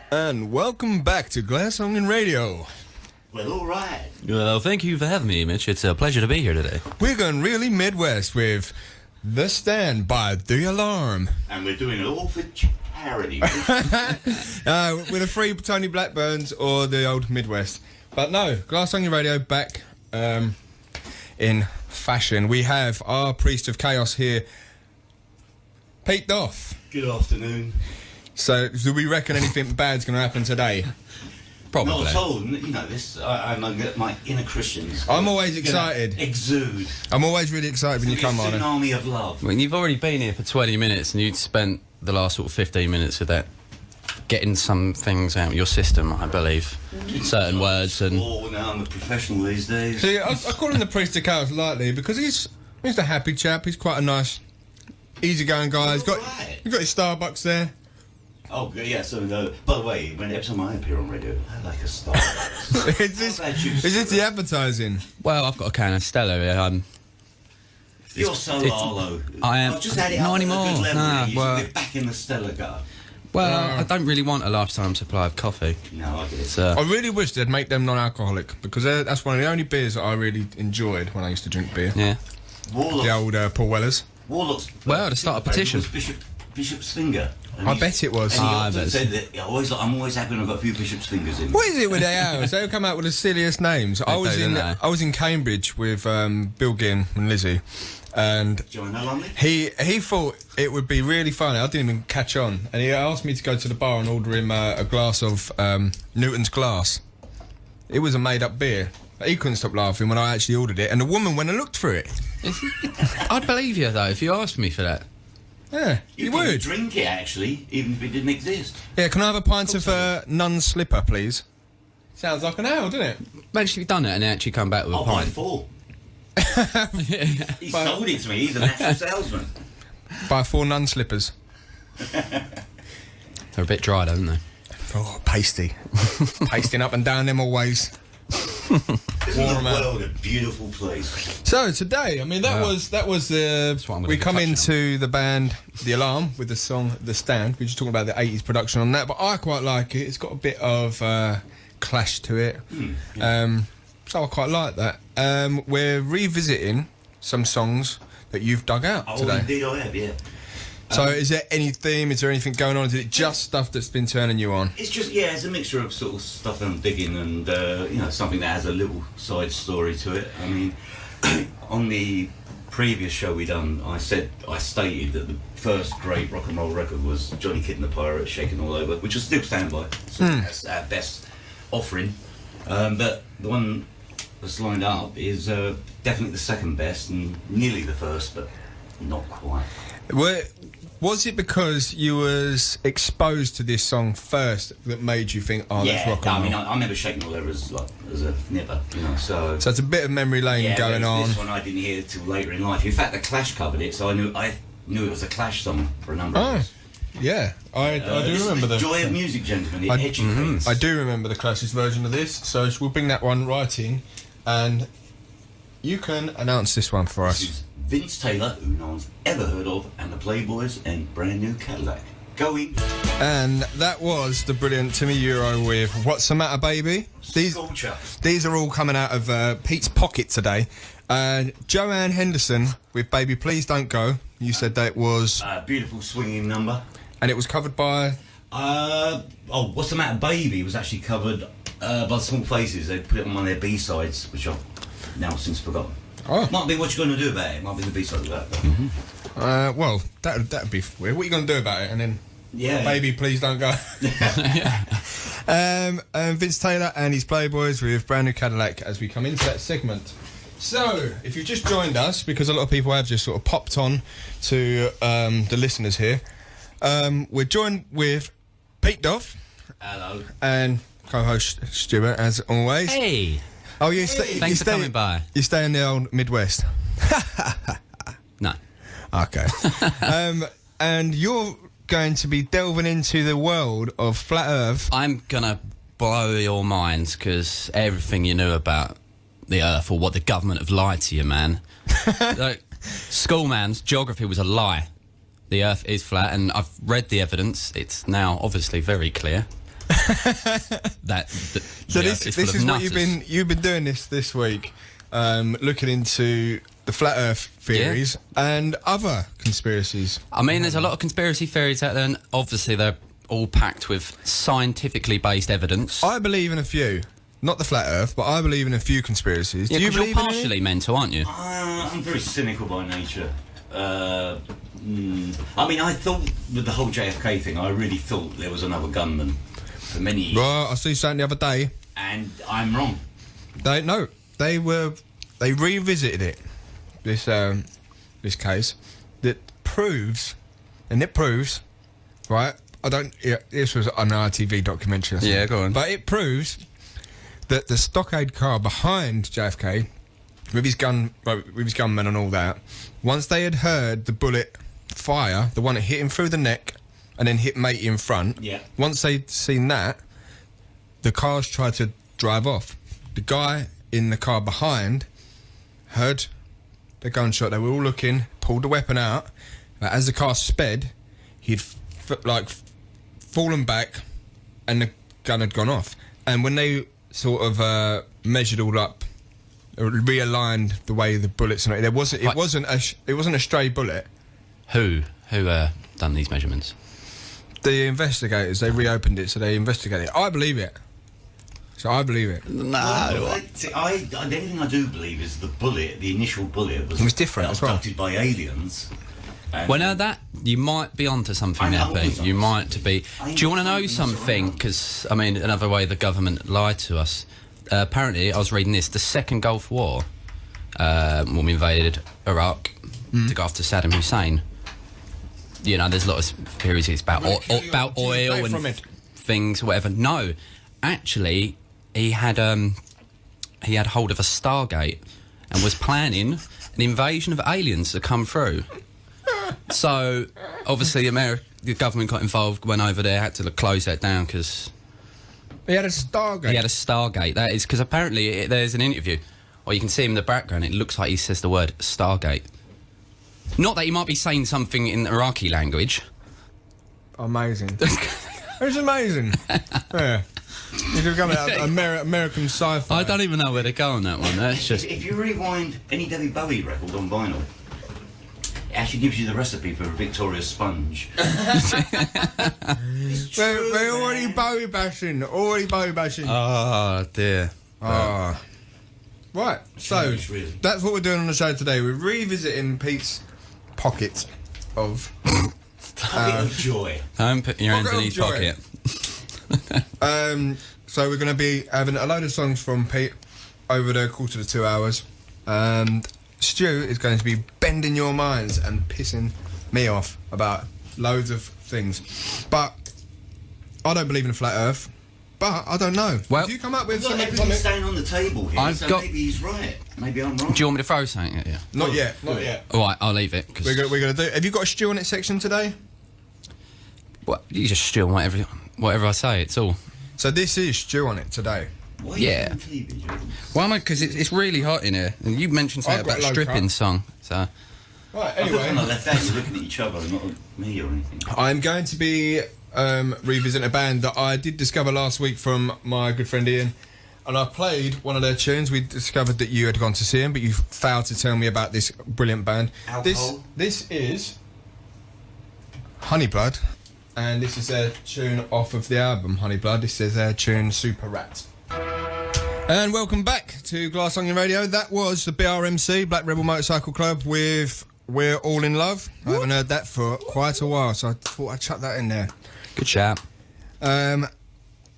And welcome back to Glass Onion Radio. Well, all right. Well, thank you for having me, Mitch. It's a pleasure to be here today. We're going really Midwest with The Stand by The Alarm. And we're doing it all for charity. With the free Tony Blackburns or the old Midwest. But no, Glass Onion Radio back in fashion. We have our priest of chaos here, Pete Doff. Good afternoon. So, do we reckon anything bad's going to happen today? Probably. Not at all. You know, this. I'm my inner Christians. I'm always excited. Exude. I'm always really excited when you come on. An army of love. I mean, you've already been here for 20 minutes and you'd spent the last sort of 15 minutes of that getting some things out of your system, I believe. Certain words and... Oh, now I'm a professional these days. See, I call him the priest of chaos lightly because he's a happy chap. He's quite a nice, easygoing guy. He's got his Starbucks there. Oh, yeah, so, by the way, every time I appear on radio, I like a Starbucks. is this the advertising? Well, I've got a can of Stella here. You're so Arlo. I am. I've just had it Not up anymore. at a good level. Nah, well, we're back in the Stella guard. Well, I don't really want a lifetime supply of coffee. No, I get it. So, I really wish they'd make them non-alcoholic because that's one of the only beers that I really enjoyed when I used to drink beer. yeah. The old Paul Wellers. Warlock's... Well, to start a petition. Bishop's finger. I bet it was. And he I often bet said that I'm always happy when I've got a few Bishop's fingers in. What is it with the hours? They come out with the silliest names. I was in Cambridge with Bill Ginn and Lizzie, and Joanna Lumley? he thought it would be really funny. I didn't even catch on, and he asked me to go to the bar and order him a glass of Newton's Glass. It was a made-up beer. He couldn't stop laughing when I actually ordered it, and the woman went and looked for it. I'd believe you, though, if you asked me for that. Yeah, you can would. drink it, actually, even if it didn't exist. Yeah, can I have a pint of Nun's Slipper, please? Sounds like an ale, doesn't it? Imagine you've done it and actually come back with a I'll buy pint. 4. He sold it to me. He's a natural salesman. Buy 4 Nun Slippers. They're a bit dry, don't they? Oh, pasty. Pasting up and down them always. Isn't the world a beautiful place? So today, I mean, that was we come into the band The Alarm with the song The Stand. We're just talking about the 80s production on that, but I quite like it. It's got a bit of clash to it. So I quite like that. We're revisiting some songs that you've dug out today. Oh, indeed I have, yeah. So is there any theme? Is there anything going on? Is it just stuff that's been turning you on? It's just, yeah, it's a mixture of sort of stuff I'm digging and, something that has a little side story to it. I mean, on the previous show we done, I stated that the first great rock and roll record was Johnny Kitten the Pirate, Shaking All Over, which I still stand by. So that's our best offering. But the one that's lined up is definitely the second best and nearly the first, but not quite. Was it because you was exposed to this song first that made you think, oh, that's rock and roll? I mean, I remember Shaking All Over as a nipper, so it's a bit of memory lane going on. This one I didn't hear till later in life. In fact, the Clash covered it, so I knew it was a Clash song for a number of years. Yeah, I do remember the Joy of Music, gentlemen. I do remember the Clash's version of this, so we'll bring that one right in, and you can announce this one for us. This is Vince Taylor, who no one's ever heard of, and the Playboys and Brand New Cadillac. Going. And that was the brilliant Timi Yuro with What's the Matter, Baby? These are all coming out of Pete's pocket today. Joanne Henderson with Baby Please Don't Go. You said that it was a beautiful swinging number. And it was covered by... What's the Matter, Baby was actually covered by the Small Faces. They put it on one of their B-sides, which I've now since forgotten. Oh. Might be what you're going to do about it. Might be the B-side of that. Well, that'd be weird. What are you going to do about it? And then, yeah, Baby, Please Don't Go. Vince Taylor and his Playboys with Brand New Cadillac as we come into that segment. So, if you've just joined us, because a lot of people have just sort of popped on to the listeners here, we're joined with Pete Doff. Hello. And co-host Stuart, as always. Hey. Oh, thanks for coming by. You stay in the old Midwest. No. Okay. And you're going to be delving into the world of Flat Earth. I'm gonna blow your minds because everything you knew about the Earth or what the government have lied to you, man. Like, schoolman's geography was a lie. The Earth is flat, and I've read the evidence. It's now obviously very clear. So this is what you've been doing this week, looking into the flat Earth theories and other conspiracies. I mean, there's a lot of conspiracy theories out there, and obviously they're all packed with scientifically based evidence. I believe in a few. Not the flat Earth, but I believe in a few conspiracies. Yeah, Do you because believe you're in partially mental, aren't you? I'm very cynical by nature. I mean, I thought with the whole JFK thing, I really thought there was another gunman for many years. Well, I see something the other day. And I'm wrong. They revisited it. This case that proves, right? This was an ITV documentary. Yeah, go on. But it proves that the stockade car behind JFK, with his gunmen and all that, once they had heard the bullet fire, the one that hit him through the neck and then hit Matey in front. Yeah. Once they'd seen that, the cars tried to drive off. The guy in the car behind heard the gunshot. They were all looking, pulled the weapon out. But as the car sped, he'd fallen back, and the gun had gone off. And when they sort of measured all up, realigned the way the bullets, and it wasn't a stray bullet. Who done these measurements? The investigators, they reopened it, so they investigated it. I believe it. So I believe it. No. The only thing I do believe is the initial bullet was different as well. abducted by aliens. Well, now that you might be onto something there, Pete. You might be. Do you want to know something? Because I mean, another way the government lied to us. Apparently, I was reading this: the Second Gulf War, when we invaded Iraq to go after Saddam Hussein. You know, there's a lot of theories about oil and things, whatever. No, actually, he had hold of a Stargate and was planning an invasion of aliens to come through. So, obviously, the government got involved, went over there, had to close that down because... He had a Stargate? He had a Stargate. That is because apparently there's an interview, or you can see him in the background, it looks like he says the word Stargate. Not that he might be saying something in Iraqi language. Amazing. It's amazing. Yeah. He's becoming American sci-fi. I don't even know where to go on that one. That's just... If you rewind any David Bowie record on vinyl, it actually gives you the recipe for a Victoria sponge. They're already Bowie bashing. Oh, dear. Right, so that's what we're doing on the show today. We're revisiting Pete's pocket of... Pocket of joy. Don't put your hands in his pocket. So we're going to be having a load of songs from Pete over the course of the 2 hours, and Stu is going to be bending your minds and pissing me off about loads of things. But I don't believe in a flat Earth. But I don't know. Well, if you come up with something, everything's staying on the table here. Maybe he's right. Maybe I'm wrong. Do you want me to throw something at you? Not yet. All right, I'll leave it. Cause we're going to do. Have you got a Stew on it section today? Well, you just stew on whatever I say. It's all. So this is Stew on it today. Why are you on TV, well, because it's really hot in here, and you mentioned something about a stripping song. So. Right. Anyway, I left out. You're looking at each other, not at me or anything. I'm going to be revisiting a band that I did discover last week from my good friend Ian, and I played one of their tunes. We discovered that you had gone to see him, but you failed to tell me about this brilliant band. Alcohol. This is Honey Blood, and this is their tune off of the album Honey Blood. This is their tune Super Rat. And welcome back to Glass Onion Radio. That was the BRMC, Black Rebel Motorcycle Club, with We're All in Love. I haven't heard that for quite a while, so I thought I'd chuck that in there. Good shout.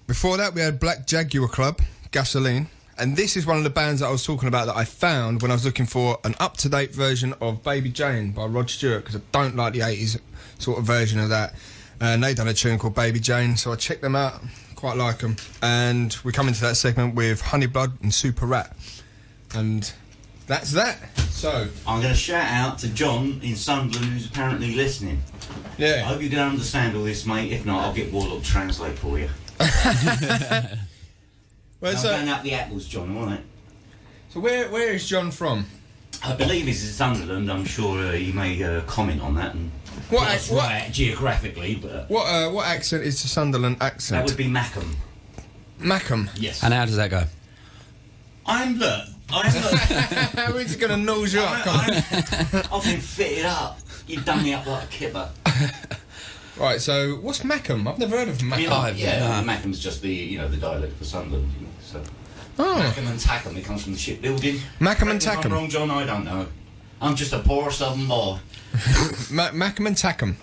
Before that, we had Black Jaguar Club, Gasoline. And this is one of the bands that I was talking about that I found when I was looking for an up-to-date version of Baby Jane by Rod Stewart, because I don't like the 80s sort of version of that. And they done a tune called Baby Jane, so I checked them out. Quite like them. And we come into that segment with Honey Blood and Super Rat. And that's that. So I'm going to shout out to John in Sunderland, who's apparently listening. Yeah. I hope you can understand all this, mate. If not, I'll get Warlock to translate for you. Well, I'm going out the apples, John, all right? So where is John from? I believe he's in Sunderland. I'm sure he may comment on that and That's right, geographically, but... What accent is the Sunderland accent? That would be Mackham. Mackham? Yes. And how does that go? We're just going to nose you up. I've been fitted up. You've done me up like a kipper. Right, so what's Mackham? I've never heard of Mackham. Mackham's just the dialect of Sunderland. So. Oh. Mackham and Tackham, it comes from the shipbuilding. Mackham and If I'm Tackham. wrong, John, I don't know. I'm just a poor southern boy. Mackham and Tackham.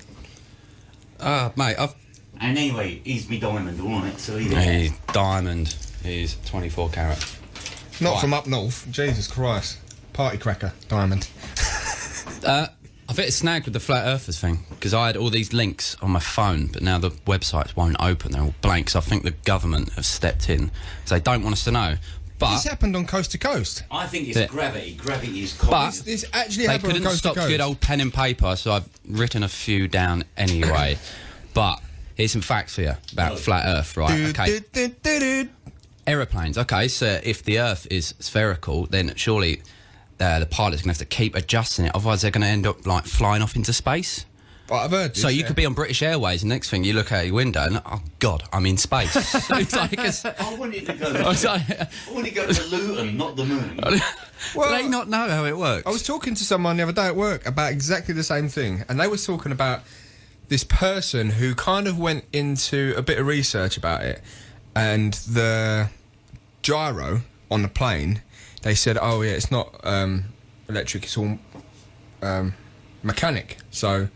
Mate, And anyway, he's me diamond, alright, so He's diamond. He's 24 carat. Not from up north. Jesus Christ. Party cracker, diamond. I think it's snagged with the flat earthers thing because I had all these links on my phone, but now the websites won't open. They're all blank. So I think the government have stepped in. So they don't want us to know. But this happened on Coast to Coast. I think it's gravity. Gravity is constant. This actually they happened on couldn't Coast to stop Coast. good old pen and paper, so I've written a few down anyway. But here's some facts for you about flat Earth, right? Okay. Aeroplanes. Okay, so if the Earth is spherical, then surely the pilot's going to have to keep adjusting it. Otherwise, they're going to end up like flying off into space. But I've heard this, so you could be on British Airways, and next thing you look out your window, and oh God, I'm in space. It's like I wanted to go. I want to go to Luton, not the moon. Well, do they not know how it works? I was talking to someone the other day at work about exactly the same thing, and they were talking about this person who kind of went into a bit of research about it, and the gyro on the plane, they said, oh yeah, it's not electric, it's all mechanic. So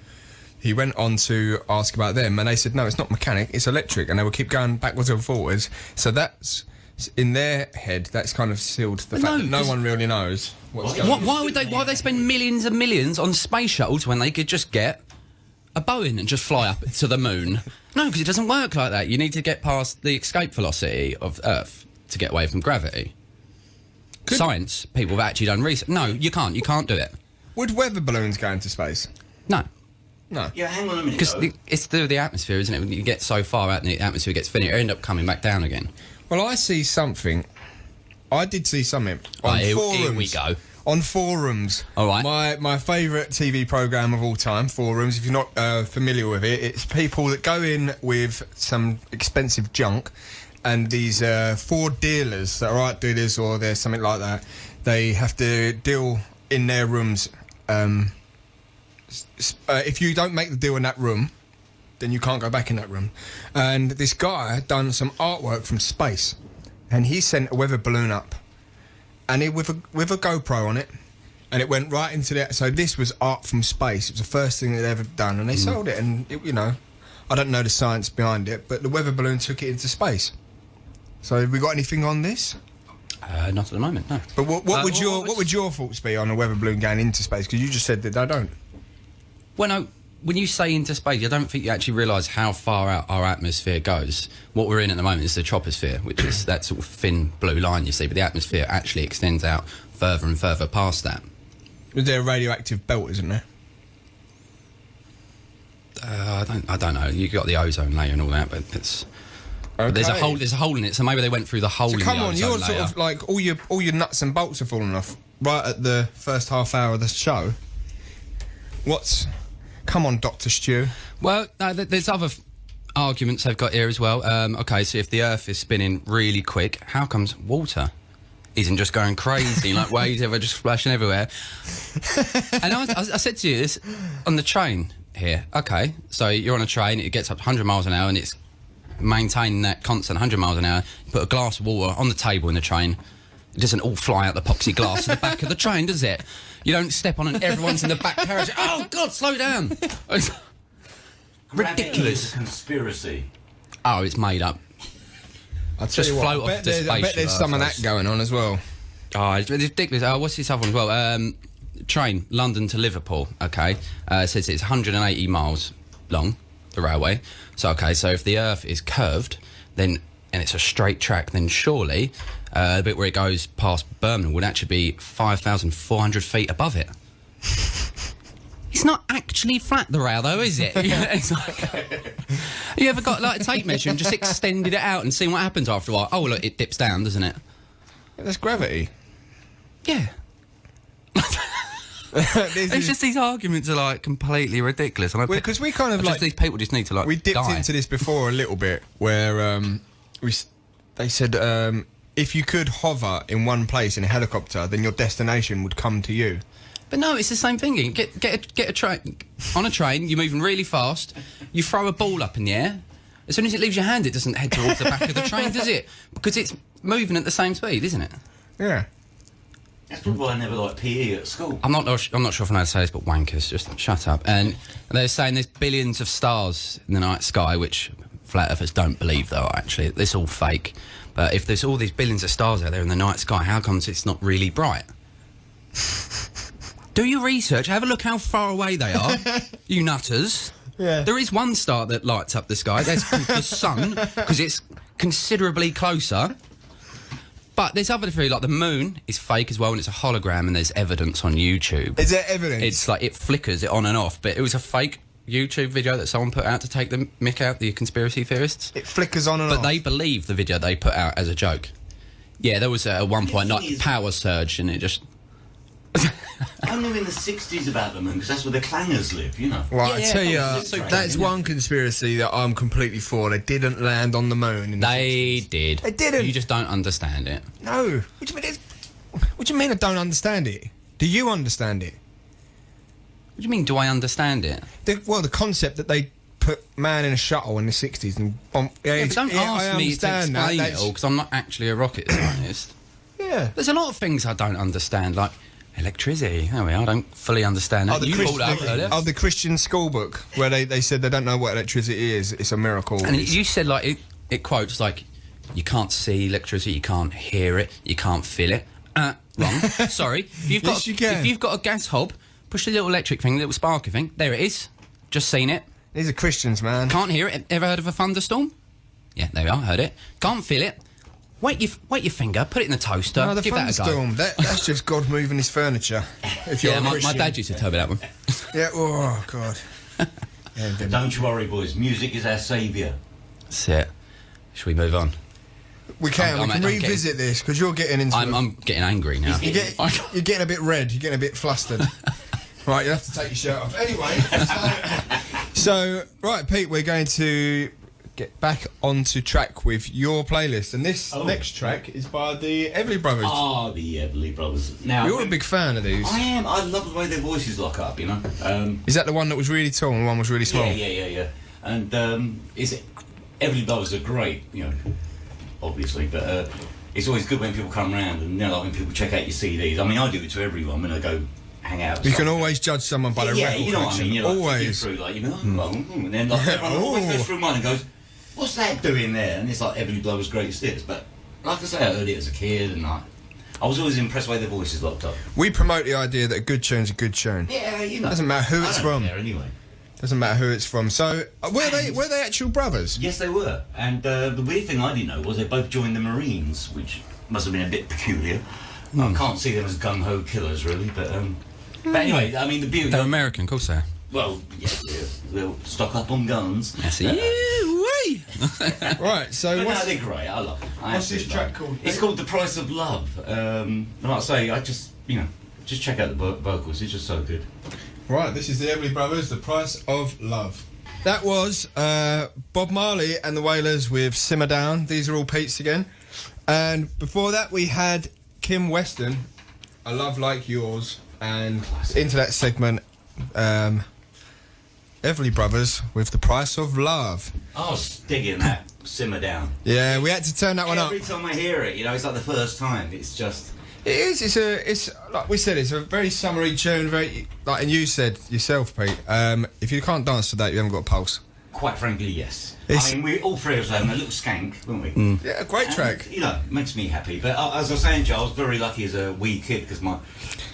he went on to ask about them, and they said, no, it's not mechanic, it's electric, and they will keep going backwards and forwards. So that's, in their head, that's kind of sealed the fact that no one really knows what's going on. Why would they spend millions and millions on space shuttles when they could just get a Boeing and just fly up to the moon? No, because it doesn't work like that. You need to get past the escape velocity of Earth to get away from gravity. Science, people have actually done research. No, you can't do it. Would weather balloons go into space? No. No. Yeah, hang on a minute. Because it's through the atmosphere, isn't it? When you get so far out and the atmosphere gets thinner, you end up coming back down again. Well, I did see something on forums. Here we go. On forums. All right. My favourite TV programme of all time, Forums. If you're not familiar with it, it's people that go in with some expensive junk, and these Ford dealers that are art dealers or there's something like that, they have to deal in their rooms. If you don't make the deal in that room, then you can't go back in that room. And this guy had done some artwork from space, and he sent a weather balloon up, and it with a GoPro on it, and it went right into the. So this was art from space. It was the first thing they'd ever done, and they sold it. And it, I don't know the science behind it, but the weather balloon took it into space. So have we got anything on this? Not at the moment, no. But what would your thoughts be on a weather balloon going into space? Because you just said that they don't. Well, no. When you say into space, I don't think you actually realise how far out our atmosphere goes. What we're in at the moment is the troposphere, which is that sort of thin blue line you see, but the atmosphere actually extends out further and further past that. Is there a radioactive belt, isn't there? I don't know. You've got the ozone layer and all that, but it's... Okay. There's a hole in it, so maybe they went through the hole in the ozone layer. Come on, you're sort of like all your nuts and bolts are falling off right at the first half hour of the show. Come on, Dr. Stew. Well, no, there's other arguments they've got here as well. Okay, so if the Earth is spinning really quick, how comes water isn't just going crazy, like waves ever just splashing everywhere? And I said to you this on the train here. Okay, so you're on a train, it gets up to 100 miles an hour, and it's maintaining that constant 100 miles an hour. You put a glass of water on the table in the train, it doesn't all fly out the epoxy glass in the back of the train, does it? You don't step on it, everyone's in the back carriage. Oh, God, slow down. Ridiculous. Conspiracy. Oh, it's made up. I'll tell Just you what, float off to space. I bet there's some of that going on as well. Oh, it's ridiculous. What's this other one as well? Train, London to Liverpool, okay. It says it's 180 miles long, the railway. So, okay, so if the Earth is curved, then, and it's a straight track, then surely the bit where it goes past Birmingham would actually be 5,400 feet above it. It's not actually flat, the rail, though, is it? It's like, you ever got like a tape measure and just extended it out and seen what happens after a while? Oh, look, it dips down, doesn't it? Yeah, that's gravity. Yeah. It's just these arguments are like completely ridiculous. Because we kind of like these people just need to like. We dipped into this before a little bit, where they said if you could hover in one place in a helicopter, then your destination would come to you. But no, it's the same thing. Get a train on a train. You're moving really fast. You throw a ball up in the air. As soon as it leaves your hand, it doesn't head towards the back of the train, does it? Because it's moving at the same speed, isn't it? Yeah. That's probably why I never liked PE at school. I'm not sure if I know how to say this, but wankers, just shut up. And they're saying there's billions of stars in the night sky, which flat earthers don't believe, though, actually. It's all fake. But if there's all these billions of stars out there in the night sky, how comes it's not really bright? Do your research. Have a look how far away they are, you nutters. Yeah. There is one star that lights up the sky. That's called the sun, because it's considerably closer. But there's other theory, like the moon is fake as well, and it's a hologram, and there's evidence on YouTube. Is there evidence? It's like it flickers it on and off, but it was a fake YouTube video that someone put out to take the mick out, the conspiracy theorists. It flickers on and off. But they believe the video they put out as a joke. Yeah, there was at one point like power surge, and it just. I knew in the 60s about the moon because that's where the clangers live, you know. Well, I tell you, that's one conspiracy that I'm completely for. They didn't land on the moon. They did. They didn't. You just don't understand it. No. What do you mean I don't understand it? Do you understand it? What do you mean, do I understand it? The concept that they put man in a shuttle in the 60s and... but don't ask me to explain it all, because I'm not actually a rocket scientist. Yeah. There's a lot of things I don't understand, like electricity. There we are. I don't fully understand that. You brought up earlier. The Christian school book, where they said they don't know what electricity is. It's a miracle. And you said, like, it quotes, like, you can't see electricity, you can't hear it, you can't feel it. Wrong. Sorry. If you've got a gas hob, push the little electric thing, the little sparky thing. There it is. Just seen it. These are Christians, man. Can't hear it. Ever heard of a thunderstorm? Yeah, there we are. Heard it. Can't feel it. Wait your finger, put it in the toaster, no, the give that a go. That's just God moving his furniture. If you're my dad used to tell me that one. Yeah, oh, God. Don't you worry, boys. Music is our saviour. That's it. Should we move on? We can revisit this, because you're getting into... I'm getting angry now. You're getting a bit red, you're getting a bit flustered. Right, you have to take your shirt off. Anyway, so, right, Pete, we're going to... get back onto track with your playlist, and this next track is by the Everly Brothers. Oh, the Everly Brothers. Now you're a big fan of these. I am. I love the way their voices lock up. You know. Is that the one that was really tall and the one was really small? Yeah. And Everly Brothers are great. You know, obviously, but it's always good when people come around, and like when people check out your CDs. I mean, I do it to everyone when I go hang out. You can always judge someone by the record collection. You know what I mean. You're always through, like, you know, and then like everyone always goes through mine and goes, what's that doing there? And it's like Everly Brothers' greatest hits. But like I say, I heard it as a kid, and I was always impressed by their voices locked up. We promote the idea that a good tune's a good tune. Yeah, you know. Doesn't matter who it's from. Anyway. Doesn't matter who it's from. So were they actual brothers? Yes, they were. And the weird thing I didn't know was they both joined the Marines, which must have been a bit peculiar. I can't see them as gung-ho killers, really. But anyway, I mean, the beauty. They're American, of course they are. Well, yes, they'll stock up on guns. Yes, right, so they're great. I love them. What's this track called? It's called "The Price of Love." And like I say, I just check out the vocals. It's just so good. Right, this is the Everly Brothers, "The Price of Love." That was Bob Marley and the Wailers with "Simmer Down." These are all Pete's again. And before that, we had Kim Weston, "A Love Like Yours," and into that segment. Everly Brothers with "The Price of Love." I was digging that "Simmer Down." Yeah, we had to turn that one up. Every time I hear it, it's like the first time. It's just... It is. It's like we said. It's a very summery tune. Very and you said yourself, Pete. If you can't dance to that, you haven't got a pulse. Quite frankly, yes. I mean, we all three of us having a little skank, weren't we? Yeah, great track. It makes me happy. But as I was saying, Joe, I was very lucky as a wee kid because my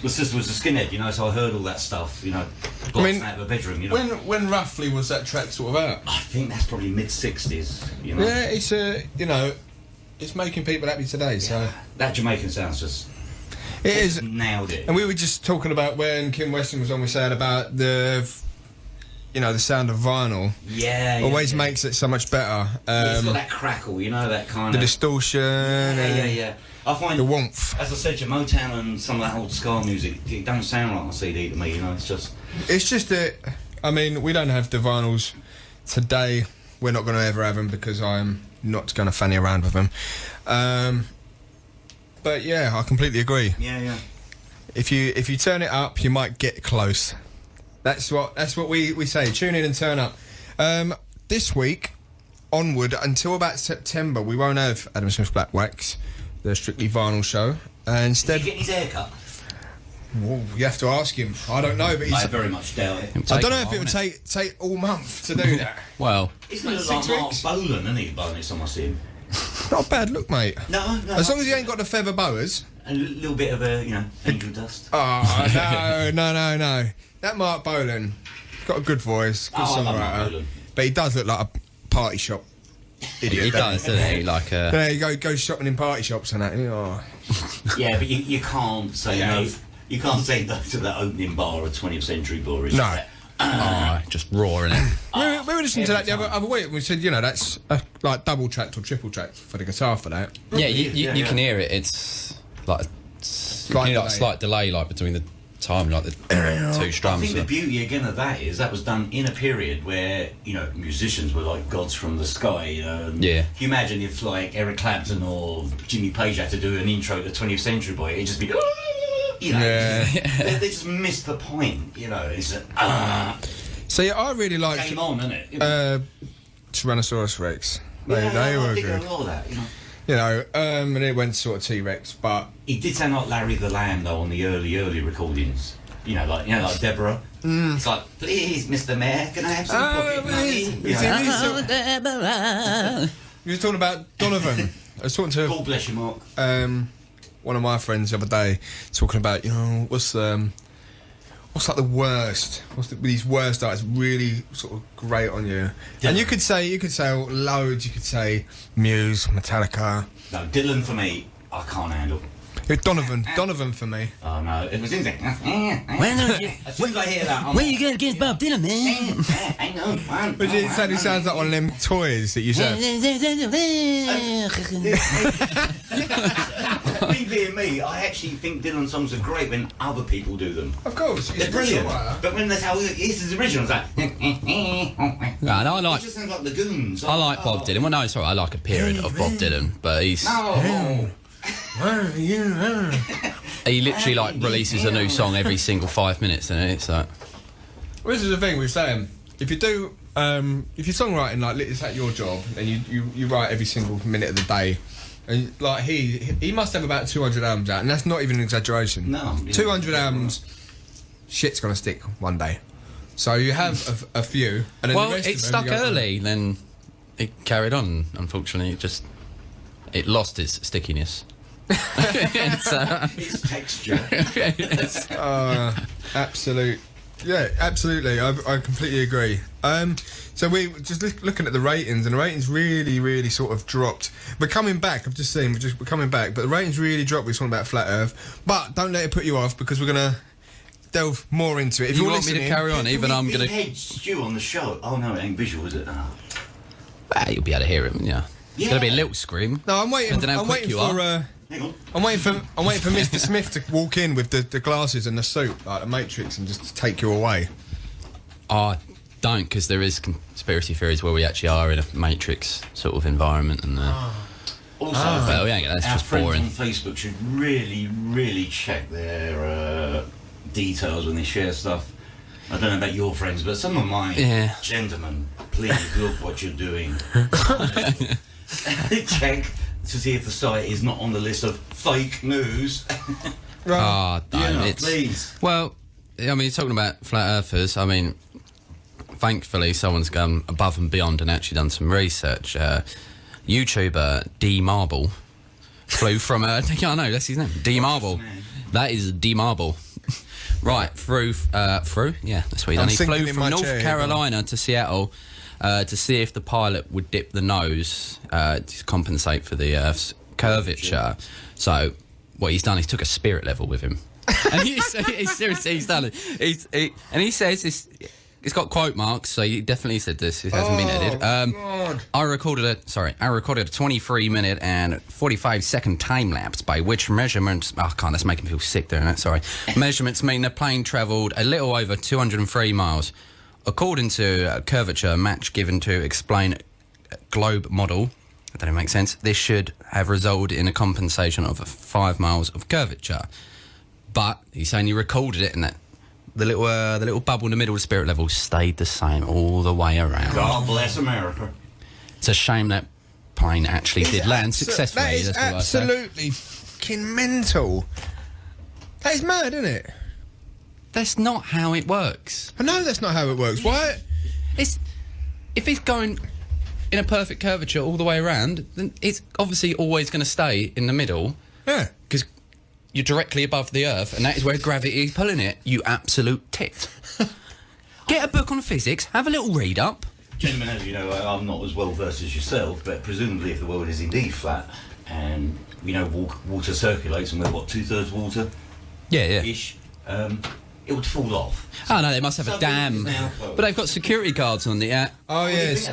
sister was a skinhead, so I heard all that stuff, blasting out of the bedroom, When roughly was that track sort of out? I think that's probably mid-60s, Yeah, it's it's making people happy today. Yeah. So that Jamaican sounds just... It is nailed it. And we were just talking about when Kim Weston was on. We said about the you know, the sound of vinyl always makes it so much better. It's got that crackle, you know, that kind the of... distortion. Yeah. I find... The warmth. As I said, your Motown and some of that old ska music, it don't sound like on CD to me, you know, it's just... It's just that, I mean, we don't have the vinyls today. We're not going to ever have them because I'm not going to fanny around with them. But yeah, I completely agree. Yeah. If you turn it up, you might get close. That's what we say. Tune in and turn up. This week onward until about September, we won't have Adam Smith's Black Wax, the strictly vinyl show. Instead, Did he get his hair cut? Well, you have to ask him. I don't know, but I very much doubt it. I don't know if it would take all month to do that. Well, He's going to look like Mark Bolan, isn't he, by the time I see him? Not a bad look, mate. No. As long as he ain't got the feather boas. A little bit of a, you know, angel dust. Oh, no. That Mark Bolan, got a good voice, good I love Mark songwriter. Bolan. But he does look like a party shop idiot. he does, doesn't he? Like a... Yeah, he goes shopping in party shops and that. Oh. Yeah, but you can't say no. You can't say no to that opening bar of 20th Century Boys. No. just roaring it. We were listening to that the other week and we said, you know, that's like double tracked or triple tracked for the guitar for that. Yeah, you can hear it. It's like a slight delay, like between the time, like the two strums. I think the beauty again of that is that was done in a period where, you know, musicians were like gods from the sky, you know. And yeah. You imagine if like Eric Clapton or Jimmy Page had to do an intro to 20th Century Boy, it'd just be, you know, they just missed the point, you know. It's So yeah, I really liked Game On, isn't it? Tyrannosaurus Rex. They I were dig good. a lot of that, you know. You know, and it went sort of T-Rex, but He did sound like Larry the Lamb though on the early recordings. You know, like Deborah. It's like, please, Mr. Mayor, can I have some pocket money? You were talking about Donovan. I was talking to God bless you, Mark. one of my friends the other day, talking about, you know, what's like the worst? What's these worst artists really sort of grate on you? Dylan. And you could say loads. You could say Muse, Metallica. No, Dylan for me, I can't handle. Donovan for me. Oh no, it was in there. As soon as I hear that, I'm Where you going against Bob Dylan, man? I know, man. But it certainly sounds like one of them toys that you said. Me being me, I actually think Dylan songs are great when other people do them. Of course, They're brilliant. But when that's how this is original, it's like. No, I like. It just sounds like the Goons. I like Bob Dylan. Well, no, sorry, I like a period of Bob Dylan, but he's. No. He literally like releases a new song every single 5 minutes, and it's like. Well, this is the thing we're saying. If you do, if you're songwriting, like it's like your job, and you write every single minute of the day, and like he must have about 200 albums out, and that's not even an exaggeration. No, 200 albums, shit's gonna stick one day. So you have a few, and then Well, the rest it of them stuck you go, early, then it carried on. Unfortunately, it lost its stickiness. It's texture. Absolutely, I completely agree. So we just looking at the ratings, and the ratings really sort of dropped. We're coming back. I've just seen we're coming back, but the ratings really dropped. We're talking about Flat Earth, but don't let it put you off because we're gonna delve more into it. If You you're want me to listening, carry on? Even I'm gonna. Hey, Stu on the show. Oh no, it ain't visual, is it? Oh. You'll be able to hear it, yeah. It's gonna be a little scream. No, I'm waiting. Depending how I'm quick waiting you for. are. Hang on. I'm waiting for Mr. Smith to walk in with the glasses and the suit, like the Matrix, and just take you away. I don't, because there is conspiracy theories where we actually are in a Matrix sort of environment, and Also, well, yeah, that's our just friends boring. on Facebook should really check their details when they share stuff. I don't know about your friends, but some of mine, gentlemen, please look what you're doing. Check to see if the site is not on the list of fake news. Please. Well, I mean, talking about flat earthers, I mean, thankfully someone's gone above and beyond and actually done some research. YouTuber D Marble flew from I know that's his name. D Marble. That is D Marble. Right, through, yeah, that's what he done. He flew from North Carolina to Seattle to see if the pilot would dip the nose to compensate for the Earth's curvature. So, what he's done, he's took a spirit level with him. And he's seriously, he's done it. And he says this. it's got quote marks, so he definitely said this. It hasn't been edited. God. I recorded a 23-minute and 45-second time lapse by which measurements. Oh, God, that's making me feel sick doing that. Sorry. Measurements mean the plane travelled a little over 203 miles. According to a curvature match given to explain globe model, that don't make sense. This should have resulted in a compensation of 5 miles of curvature. But he's saying he recorded it and that the little bubble in the middle of the spirit level stayed the same all the way around. God bless America. It's a shame that plane actually did land successfully. That is that's what I say. absolutely fucking mental. That is mad, isn't it? That's not how it works. I know that's not how it works. Why? If it's going in a perfect curvature all the way around, then it's obviously always going to stay in the middle. Yeah. Because you're directly above the Earth, and that is where gravity is pulling it. You absolute tit. Get a book on physics, have a little read up. Gentlemen, as you know, I'm not as well versed as yourself, but presumably if the world is indeed flat and, water circulates and we're, 2/3 water? Yeah. Ish. It would fall off. Oh no, they must have a dam. But they've got security guards on the Oh yes.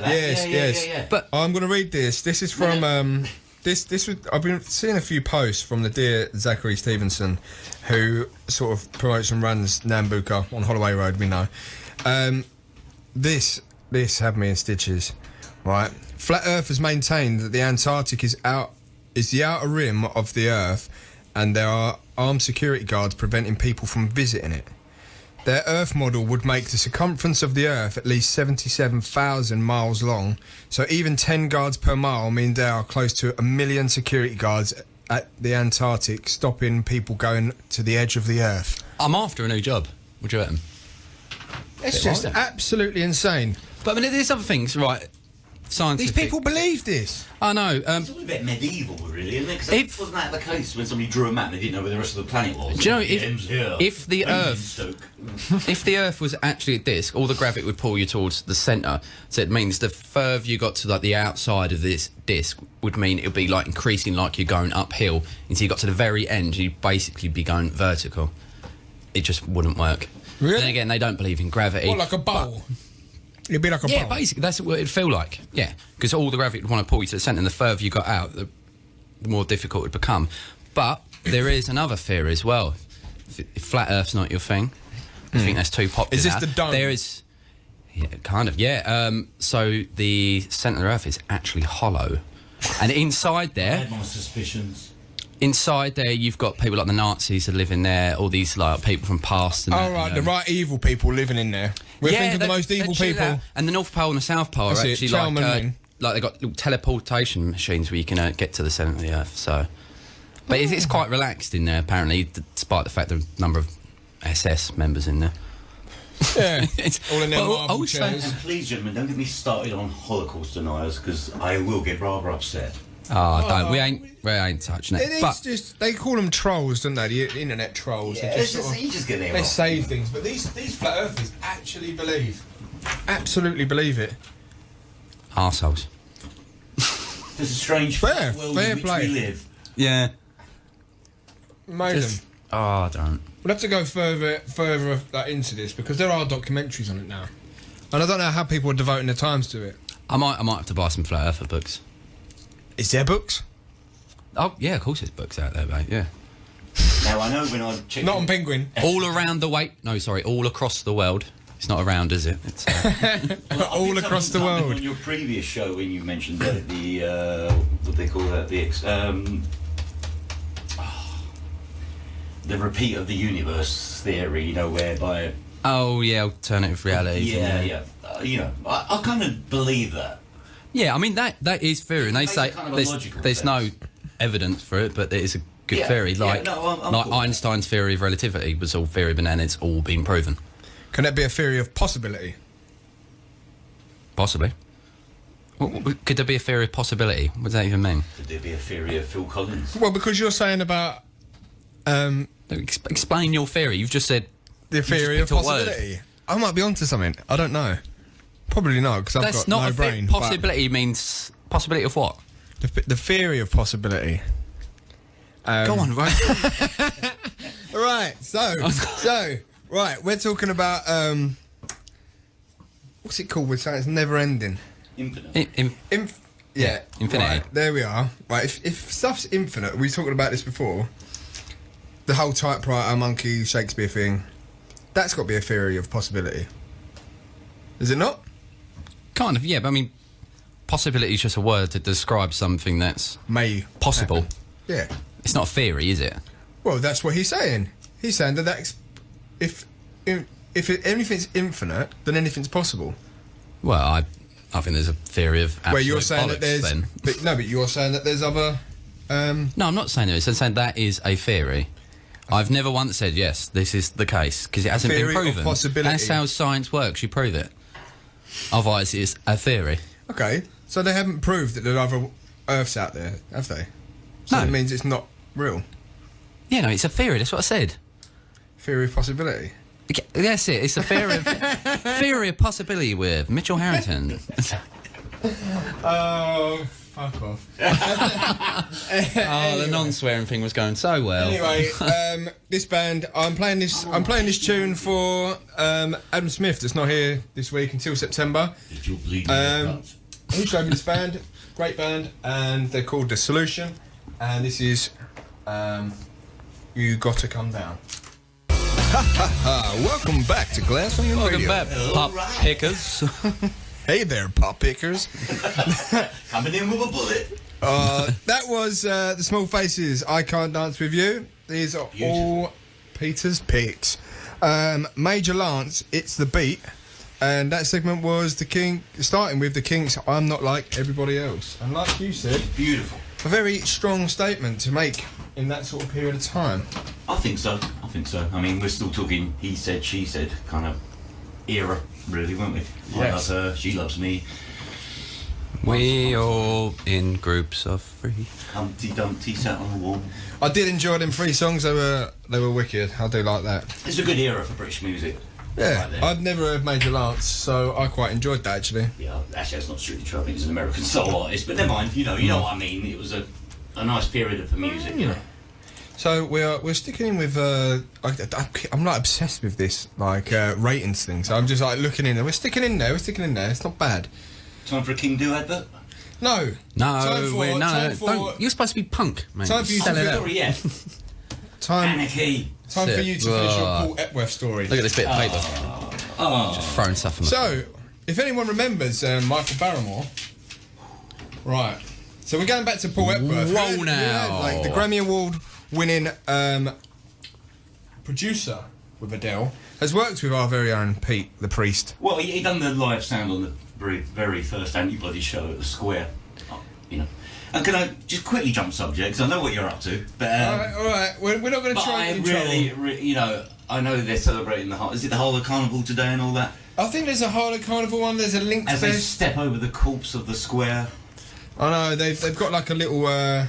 Yeah. But I'm going to read this. This is from I've been seeing a few posts from the dear Zachary Stevenson, who sort of promotes and runs Nambuka on Holloway Road. We know. This had me in stitches. Right, Flat Earth has maintained that the Antarctic is the outer rim of the Earth, and there are armed security guards preventing people from visiting it. Their Earth model would make the circumference of the Earth at least 77,000 miles long, so even 10 guards per mile mean there are close to 1 million security guards at the Antarctic stopping people going to the edge of the Earth. I'm after a new job. What do you reckon? It's just absolutely insane. But I mean, there's other things, right? Scientific. These people believe this. I know. It's all a bit medieval, really, isn't it? 'Cause wasn't that the case when somebody drew a map and they didn't know where the rest of the planet was? Do you know, if the Earth was actually a disc, all the gravity would pull you towards the centre. So it means the further you got to like the outside of this disc would mean it would be like increasing like you're going uphill until you got to the very end. You'd basically be going vertical. It just wouldn't work. Really? Then again, they don't believe in gravity. What, like a bowl? It'd be like a yeah, bowl. basically, that's what it'd feel like. Yeah, because all the gravity would want to pull you to the centre, and the further you got out, the more difficult it would become. But there is another theory as well. If flat Earth's not your thing, I think that's too popular. Is this the dome? There is, yeah, kind of, yeah. So the centre of the Earth is actually hollow, and inside I there, had my suspicions. inside there, you've got people like the Nazis that live in there, all these like people from past. And Oh, right, the right evil people living in there. We're thinking the most evil people. And the North Pole and the South Pole are That's it, actually Chalman like they've got little teleportation machines where you can get to the centre of the Earth. So, but it's quite relaxed in there apparently, despite the fact there are a number of SS members in there. Yeah, It's all in their well, marble also- chairs. And please, gentlemen, don't get me started on Holocaust deniers, because I will get rather upset. Oh, don't. We ain't touching it. It is But just, they call them trolls, don't they? The internet trolls. Yeah, They it's just, you just get there they wrong. say things, but these flat earthers absolutely believe it. arseholes. There's a strange Fair world in which play. we live. Yeah. Amazing. Oh, I don't. We'll have to go further into this because there are documentaries on it now, and I don't know how people are devoting their times to it. I might have to buy some flat earther books. Is there books? Oh yeah, of course there's books out there, mate. Yeah. Now I know when I check Not on Penguin. All around the all across the world. It's not around, is it? It's, All across the world. On your previous show, when you mentioned the what they call that, the repeat of the universe theory, whereby. oh yeah, alternative realities. Yeah. I kind of believe that. Yeah, I mean that is theory, and they Makes say kind of a logical there's no sense. evidence for it, but it is a good Yeah, theory. yeah, Like, no, I'm like cool. Einstein's theory of relativity was all theory, but then it's all been proven. Can that be a theory of possibility? Possibly. Could there be a theory of possibility? What does that even mean? Could there be a theory of Phil Collins? Well, because you're saying about Explain your theory. You've just said the theory of picked a word. possibility. I might be onto something. I don't know. Probably not, because I've that's got not no a brain. possibility means possibility of what? but the theory of possibility. Go on, right? Right. So, right. We're talking about what's it called? With something that's never ending. Infinite. Yeah, infinity. Right, there we are. Right, if stuff's infinite, we were talking about this before. The whole typewriter, monkey, Shakespeare thing. That's got to be a theory of possibility. Is it not? Kind of, yeah. But I mean, possibility is just a word to describe something that's May possible. happen. Yeah. It's not a theory, is it? Well, that's what he's saying. He's saying that if anything's infinite, then anything's possible. Well, I think there's a theory of absolute Where you're saying that there's, then. but you're saying that there's other. No, I'm not saying there is. I'm saying that is a theory. I've never once said yes, this is the case because it hasn't been theory of proven. possibility. That's how science works. You prove it. Otherwise, it's a theory. Okay, so they haven't proved that there are other Earths out there, have they? So No. that means it's not real. Yeah, no, it's a theory. That's what I said. Theory of possibility. That's it. It's a theory of possibility with Mitchell Harrington. Oh, fuck off. Oh, the non-swearing thing was going so well. Anyway, this band, I'm playing this tune for Adam Smith that's not here this week until September. Did you bleed your guts? He showed me this band, great band, and they're called The Solution, and this is You Gotta Come Down. Welcome back to Glass Onion Welcome Radio. back, pop pickers. Hey there, pop pickers. Coming in with a bullet. That was The Small Faces, I Can't Dance With You. These are all Peter's picks. Major Lance, It's the Beat. And that segment was starting with the Kinks, I'm Not Like Everybody Else. And like you said, Beautiful. a very strong statement to make in that sort of period of time. I think so. I mean, we're still talking he said, she said kind of era, really, weren't we? I love Yes. her, she loves me. We all in groups of three. Humpty Dumpty sat on the wall. I did enjoy them 3 songs, they were wicked. I do like that. It's a good era for British music. Yeah, Right there. I'd never heard Major Lance, so I quite enjoyed that actually. Yeah, actually that's not strictly true. I think he's an American soul artist, but never mind. You know what I mean. It was a nice period for music, you know. So we're sticking in with I'm like obsessed with this ratings thing. So I'm just like looking in there. We're sticking in there. It's not bad. Time for a King Do advert. No, Don't. You're supposed to be punk, man. Time for you to Sell it feel- out. Story, yeah. time Anarchy. for you to finish your Ugh. Paul Epworth story. Look at this bit of paper. Just throwing stuff on the So, if anyone remembers Michael Barrymore, right? So we're going back to Paul Epworth. Whoa, We had, now. like the Grammy Award-winning producer with Adele has worked with our very own Pete, the Priest. Well, he done the live sound on the very first Antibodies show at the Square. You know. And can I just quickly jump subjects? I know what you're up to, but all right. We're not going to but try I and get in trouble. you know, I know they're celebrating is it the whole of Carnival today and all that? I think there's a Harley Carnival one. There's a Link As they Fest. step over the corpse of the Square. I know they've got like a little a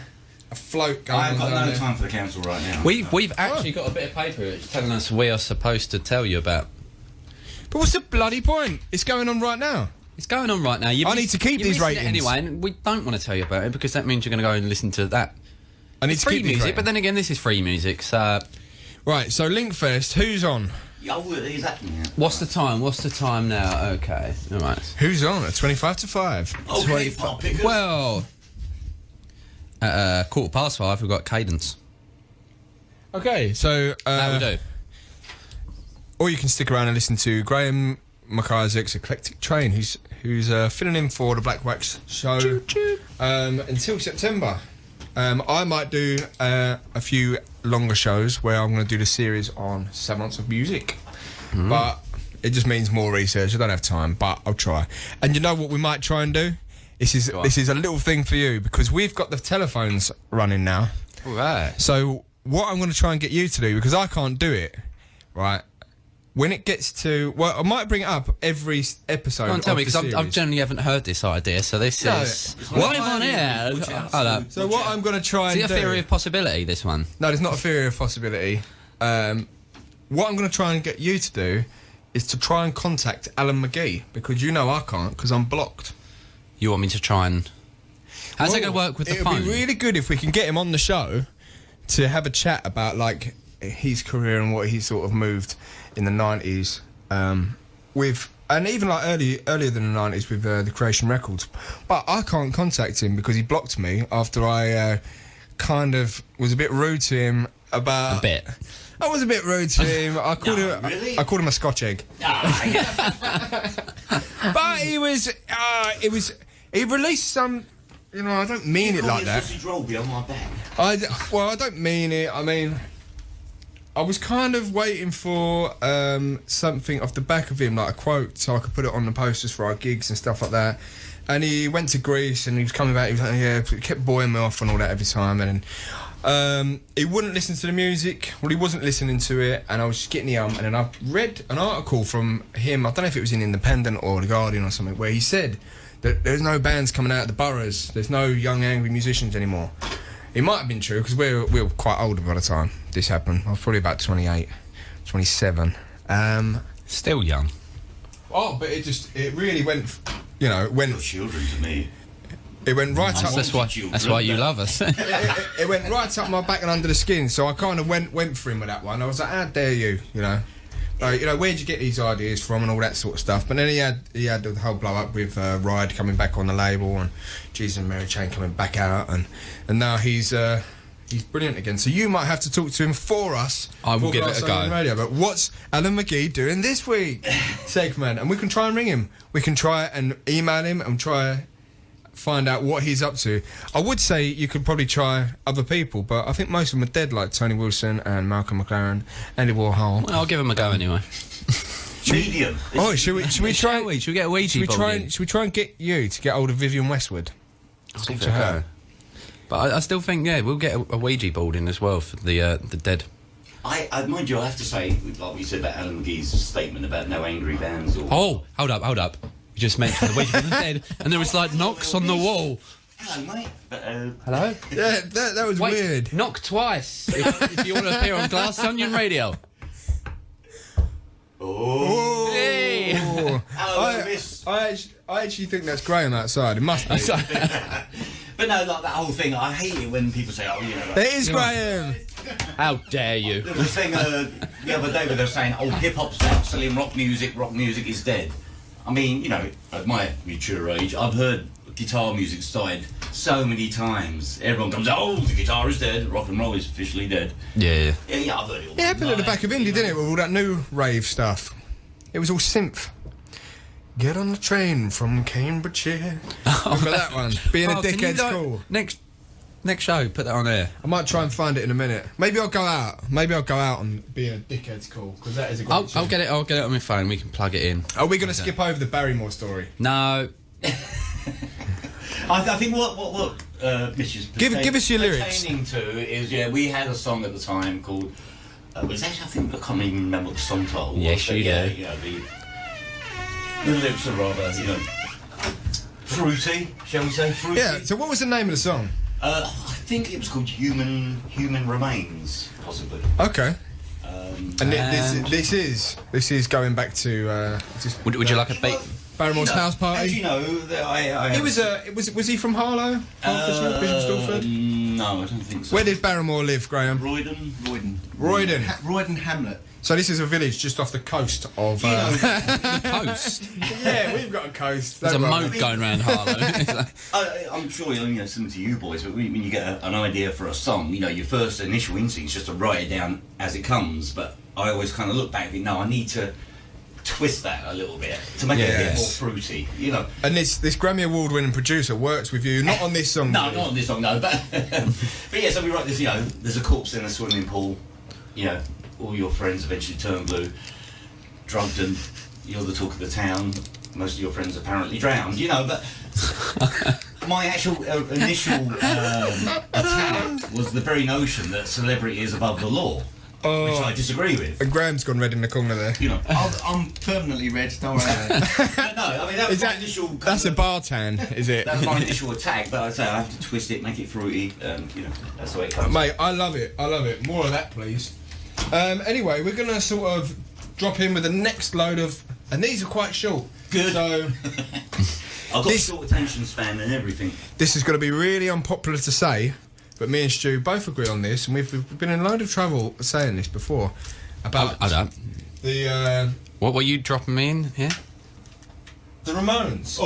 float going I've got on down no there. time for the council right now. We've actually got a bit of paper which is telling us we are supposed to tell you about. But what's the bloody point? It's going on right now. It's going on right now. I need to keep you're these missing it ratings. anyway, and we don't want to tell you about it because that means you're going to go and listen to that. I need It's to free keep these music, ratings. but then again, this is free music. So, Right, so Linkfest, who's on? Oh, is that? what's the time? What's the time now? Okay, all right. Who's on at 25 to 5? Okay, pop pickers. Well, at 5:15, we've got Cadence. Okay, so That will do. or you can stick around and listen to Graham McIsaac's Eclectic Train, who's filling in for the Black Wax show until September. I might do a few longer shows where I'm going to do the series on 7 months of music, but it just means more research. I don't have time, but I'll try. And you know what we might try and do? This is a little thing for you because we've got the telephones running now. All right. So what I'm going to try and get you to do, because I can't do it, right? When it gets to... Well, I might bring it up every episode. Go on, tell of me, the because I series. generally haven't heard this idea, so this No, is... it's Live on air! Hold up. So what I'm going to try Is and it do... a theory of possibility, this one? No, there's not a theory of possibility. What I'm going to try and get you to do is to try and contact Alan McGee, because you know I can't, because I'm blocked. You want me to try and... How's that going to work with the phone? It'd be really good if we can get him on the show to have a chat about, like, his career and what he sort of moved in the 90s with and even like earlier than the 90s with the Creation Records. But I can't contact him because he blocked me after I kind of was a bit rude to him about... A bit. I was a bit rude to him. I called him. Really? I called him a Scotch egg. But he was. He released some. You know, I don't mean it like that. Sausage roll behind my back. I don't mean it. I mean, I was kind of waiting for something off the back of him, like a quote, so I could put it on the posters for our gigs and stuff like that. And he went to Greece and he was coming back. He was like, yeah, he kept buoying me off and all that every time. And he wouldn't listen to the music. Well, he wasn't listening to it, and I was just getting the and then I read an article from him. I don't know if it was in Independent or The Guardian or something, where he said that there's no bands coming out of the boroughs. There's no young, angry musicians anymore. It might have been true because we were quite older by the time this happened. I was probably about 28, 27. Still young. Oh, but it really went. You know, You're children to me. It went right up. That's why you love us. It went right up my back and under the skin. So I kind of went for him with that one. I was like, how dare you? You know, where'd you get these ideas from and all that sort of stuff. But then he had the whole blow up with Ride coming back on the label and Jesus and Mary Chain coming back out, and now he's brilliant again. So you might have to talk to him for us. I will give it a go. Radio. But what's Alan McGee doing this week? Segment, and we can try and ring him. We can try and email him and try find out what he's up to. I would say you could probably try other people, but I think most of them are dead, like Tony Wilson and Malcolm McLaren, Andy Warhol. Well, I'll give him a go anyway. Medium. Should we try? Should we get a Ouija board? Should we try and get you to get hold of Vivian Westwood? I'll give it a go. But I still think, we'll get a Ouija board in as well for the dead. I mind you, I have to say, like we said about Alan McGee's statement about no angry bands. Or Hold up. You just mentioned the Ouija board and the dead, and there was like knocks on the wall. Hello, mate. Hello? Yeah, that was weird. Knock twice if you want to appear on Glass Onion Radio. Oh. Hey. Hello, miss. I actually think that's Graham outside. It must be. But no, like that whole thing, I hate it when people say, like, It is Graham. How dare you? There was a thing the other day where they were saying, hip-hop's outselling rock music is dead. I mean, at my mature age, I've heard guitar music started so many times. Everyone comes out, the guitar is dead, rock and roll is officially dead. Yeah, I've heard it all. It happened at the back of Indie, didn't it, with all that new rave stuff. It was all synth. Get on the train from Cambridgeshire. Remember that one? Being a dickhead's cool. Next show, put that on there. I might try and find it in a minute. Maybe I'll go out and being a dickhead's cool, because that is a great I'll get it on my phone. We can plug it in. Are we going to skip over the Barrymore story? No. I think what Mitch is give us your lyrics. Pertaining to is we had a song at the time called. It was actually, I can't even remember what the song title was. Yes, you do. The lyrics are rather, fruity, shall we say? Fruity. Yeah. So what was the name of the song? I think it was called Human Remains, possibly. Okay. And this is going back to. Would you like a beat? Barrymore's house party. As you know, that He was he from Harlow? Bishop Stortford? No, I don't think so. Where did Barrymore live, Graham? Roydon Hamlet. So this is a village just off the coast of... The coast? Yeah, we've got a coast. There's a moat going around Harlow. I'm sure, similar to you boys, but when you get an idea for a song, your first initial instinct is just to write it down as it comes, but I always kind of look back and think, no, I need to twist that a little bit to make it a bit more fruity, And this Grammy Award winning producer works with you, not on this song. No, not on this song, no, but so we write this, there's a corpse in a swimming pool, all your friends eventually turn blue, drugged, and you're the talk of the town. Most of your friends apparently drowned, but my actual initial attack was the very notion that celebrity is above the law, which I disagree with. And Graham's gone red in the corner there. I'm permanently red, don't worry. But no, I mean, that was my initial... That's a bar tan, is it? That was my initial attack, but I'd say I have to twist it, make it fruity, that's the way it comes. Mate, I love it. More of that, please. Anyway, we're going to sort of drop in with the next load of... And these are quite short. Good. So... I've got short attention span and everything. This is going to be really unpopular to say, but me and Stu both agree on this, and we've been in a load of trouble saying this before. About I don't. the... What were you dropping me in here? The Ramones.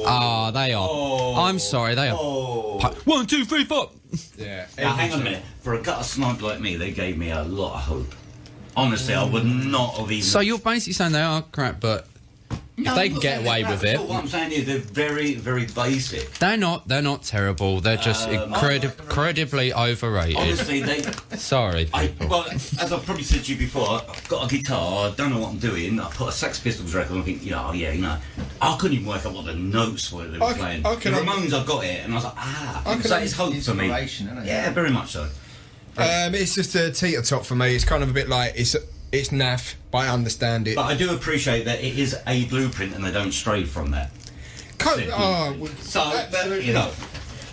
Ah, they are. I'm sorry, they are. 1, 2, 3, 4. Yeah. Now, hang on a minute. For a gutter snipe like me, they gave me a lot of hope. Honestly, I would not have even... So you're basically saying they are crap, but if they can get away with it... What I'm saying is they're very, very basic. They're not terrible. They're just incredibly overrated. Honestly, they... Sorry, people. Well, as I've probably said to you before, I've got a guitar, I don't know what I'm doing, I put a Sex Pistols record and I think, I couldn't even work out what the notes were they were playing. The Ramones, I got it, and I was like, that is hope for me. Isn't it? Yeah, very much so. It's just a teeter top for me. It's kind of a bit like it's naff, but I understand it. But I do appreciate that it is a blueprint and they don't stray from that.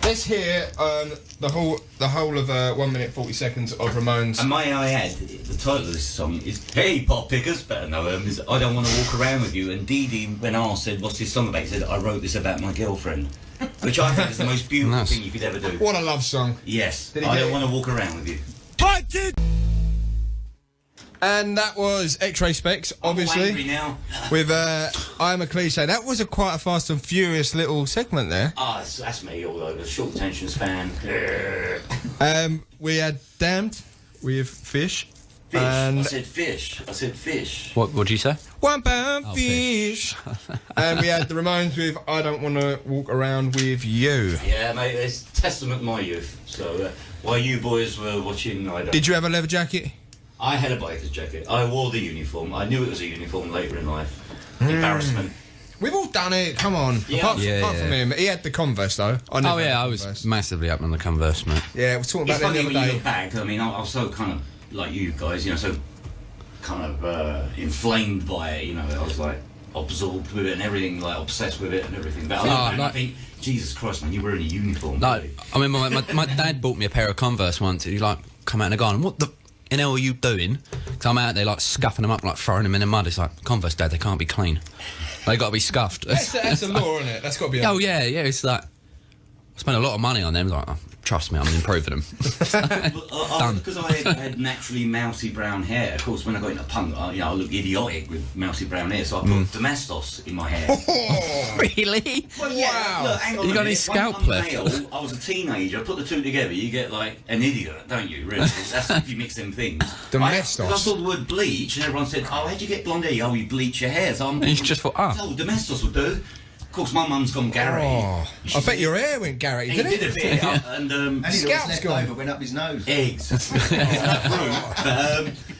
Let's hear the whole of 1 minute 40 seconds of Ramones. And may I add, the title of this song is "Hey Pop Pickers," better know is "I Don't Want to Walk Around with You." And Dee Dee, when asked, said, "What's this song about?" He said, "I wrote this about my girlfriend," which I think is the most beautiful thing you could ever do. What a love song! Yes, I don't want to walk around with you. And that was Ray Spex, obviously, now. with I'm A Cliché. That was quite a fast and furious little segment there. That's me all over. Short attention span. We had Damned with Fish. Fish. And I said fish. What did you say? £1 fish. And we had the Ramones with I Don't Want to Walk Around With You. Yeah, mate, it's testament to my youth. So while you boys were watching, I don't... Did you have a leather jacket? I had a biker's jacket. I wore the uniform. I knew it was a uniform later in life. Embarrassment. We've all done it, come on. Yeah. Apart from him. He had the Converse, though. I was massively up on the Converse, mate. Yeah, we were talking It's about that funny the when other you day. look back. I mean, I was so kind of like you guys, so kind of inflamed by it, I was like absorbed with it and everything, like obsessed with it and everything. But I think, Jesus Christ, man, you were in a uniform. No, I mean, my dad bought me a pair of Converse once. He come out and gone, "What the hell are you doing?" Because I'm out there scuffing them up, throwing them in the mud. It's like, "Converse, Dad, they can't be clean. They got to be scuffed." That's a law, isn't it? That's got to be. Oh yeah. It's like I spent a lot of money on them. Trust me, I'm improving them. Done. Because I had naturally mousy brown hair. Of course, when I got into punk, I looked idiotic with mousy brown hair, so I put Domestos in my hair. Really? Well, yeah, Wow. Look, hang on You a got minute. any scalp When I'm left? male, I was a teenager. Put the two together, you get like an idiot, don't you? Really? That's if you mix them things. Domestos. I saw the word bleach, and everyone said, "Oh, how'd you get blonde hair?" "Oh, you bleach your hair." So I'm And you just thought, Domestos will do. Of course, my mum's gone Gary. Oh, I bet your hair went Gary, He didn't did it? a bit, and And he Scalp's left gone. over, went up his nose. eggs.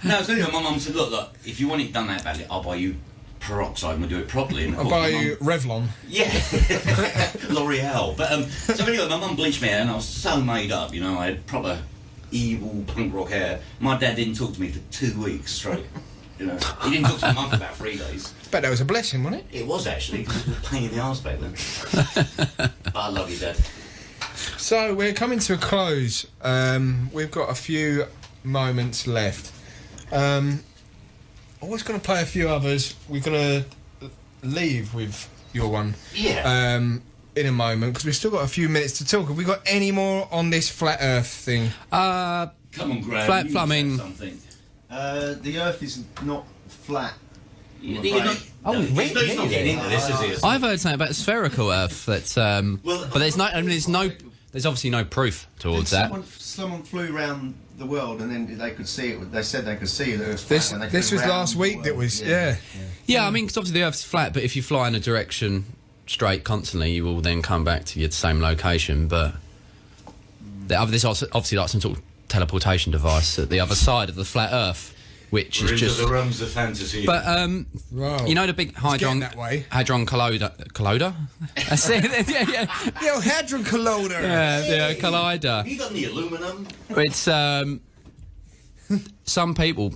No, so anyway, my mum said, look, if you want it done that badly, I'll buy you peroxide and we'll do it properly. And of I'll course, buy my you mum- Revlon. Yeah, L'Oreal. But so anyway, my mum bleached my hair and I was so made up, I had proper evil punk rock hair. My dad didn't talk to me for 2 weeks straight. He didn't talk to my mum for about 3 days. Bet that was a blessing, wasn't it? It was actually, because it was a pain in the arse back then. But I love you, Dad. So we're coming to a close. We've got a few moments left. I was going to play a few others. We're going to leave with your one. Yeah. In a moment, because we've still got a few minutes to talk. Have we got any more on this flat Earth thing? Come on, Graham. flat- you I mean- said something. The Earth is not flat. You're afraid. not, he's not getting into this, is he? I've heard something about spherical Earth. That's but there's no. I mean, there's obviously no proof towards that. Someone flew around the world and then they could see it. They said they could see it. This was last week. That was yeah. Yeah, I mean, because obviously the Earth's flat, but if you fly in a direction straight constantly, you will then come back to your same location. But there's obviously like some sort of teleportation device at the other side of the flat Earth, which We're is into just. the realms of fantasy. But Wow. you know the big getting that way. hadron collider. That's it. Yeah. Yo, Hadron Collider. Yeah, collider. Have you got any aluminum? It's some people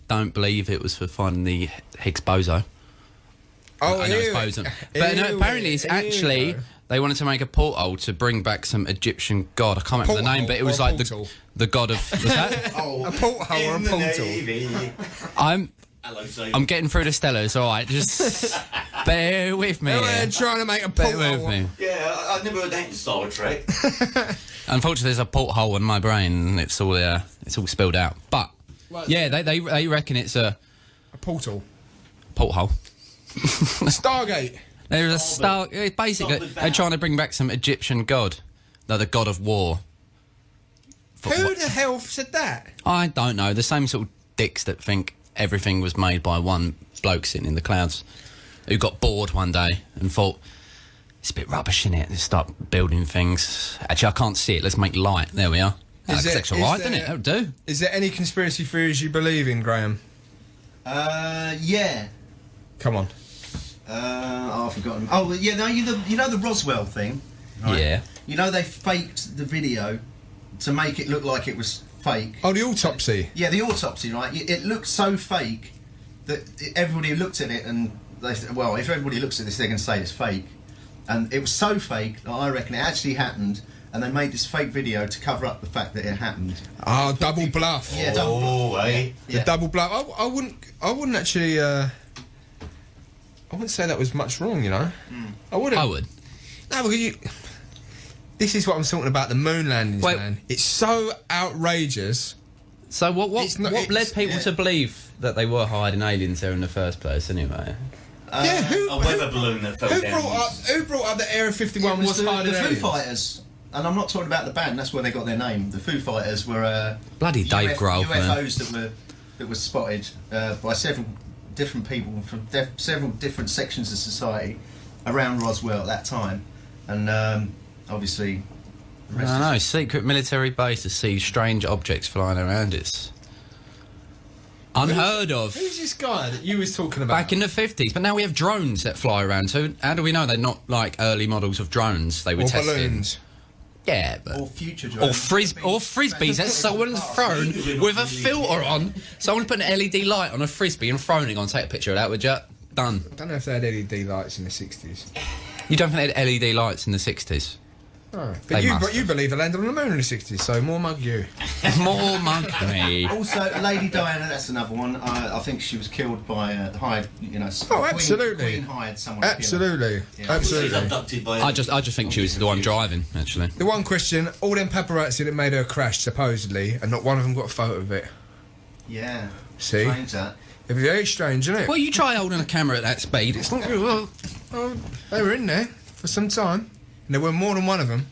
don't believe it was for finding the Higgs boson. Oh, I know it's boson, but no, apparently it's actually they wanted to make a porthole to bring back some Egyptian god. I can't remember the name, but it was like the god of. Was that? A porthole or a In the portal. Navy. Hello, Sadie. I'm getting through the Stellars. All right, just bear with me. They're here. trying to make a Bear porthole. with me. Yeah, I've never heard that in Star Trek. Unfortunately, there's a porthole in my brain, and it's all spilled out. But yeah, they reckon it's a A portal. porthole. Stargate. There was a star. Basically, they're trying to bring back some Egyptian god. They're the god of war. Who the hell said that? I don't know. The same sort of dicks that think everything was made by one bloke sitting in the clouds, who got bored one day and thought, it's a bit rubbish, innit? Let's start building things. Actually, I can't see it. Let's make light. There we are. That's all right, isn't it? That'll do. Is there any conspiracy theories you believe in, Graham? Yeah. Come on. I've forgotten. Oh, yeah, no, you know the Roswell thing? Right? Yeah. You know they faked the video to make it look like it was fake? Oh, the autopsy. Yeah, the autopsy, right? It looked so fake that everybody looked at it and they said, well, if everybody looks at this, they're going to say it's fake. And it was so fake that I reckon it actually happened, and they made this fake video to cover up the fact that it happened. Oh, double bluff. Yeah, double bluff. The double bluff. I wouldn't actually. I wouldn't say that was much wrong, you know. I wouldn't. I would. No, because this is what I'm talking about. The moon landings, man. It's so outrageous. So what led people yeah. to believe that they were hiding aliens there in the first place, anyway? A weather balloon that fell down. Who brought up that Area 51 was hiding the Foo aliens? Fighters. And I'm not talking about the band. That's where they got their name. The Foo Fighters were Bloody Dave Grohl, UFOs that were spotted by several different people from several different sections of society around Roswell at that time, and obviously. The rest I know, secret military base to see strange objects flying around. It's unheard of. Who's this guy that you was talking about? Back in the 50s, but now we have drones that fly around. So how do we know they're not like early models of drones they were testing? Balloons. Yeah, but or future drones. Or frisbees that someone's thrown with a filter on. Someone's put an LED light on a frisbee and thrown it on. Take a picture of that, would you? Done. I don't know if they had LED lights in the 60s. You don't think they had LED lights in the 60s? Oh, but you believe they landed on the moon in the 60s, so more mug you. More mug me. Also, Lady Diana, that's another one. I think she was killed by hired, Oh, absolutely. Queen hired someone. Absolutely, Yeah. absolutely. She's abducted by I just think she was the one driving, actually. The one question: all them paparazzi that made her crash, supposedly, and not one of them got a photo of it. Yeah. See? Strange that. It'd be very strange, isn't it? Well, you try holding a camera at that speed. It's not. Well, Oh, they were in there for some time, and there were more than one of them,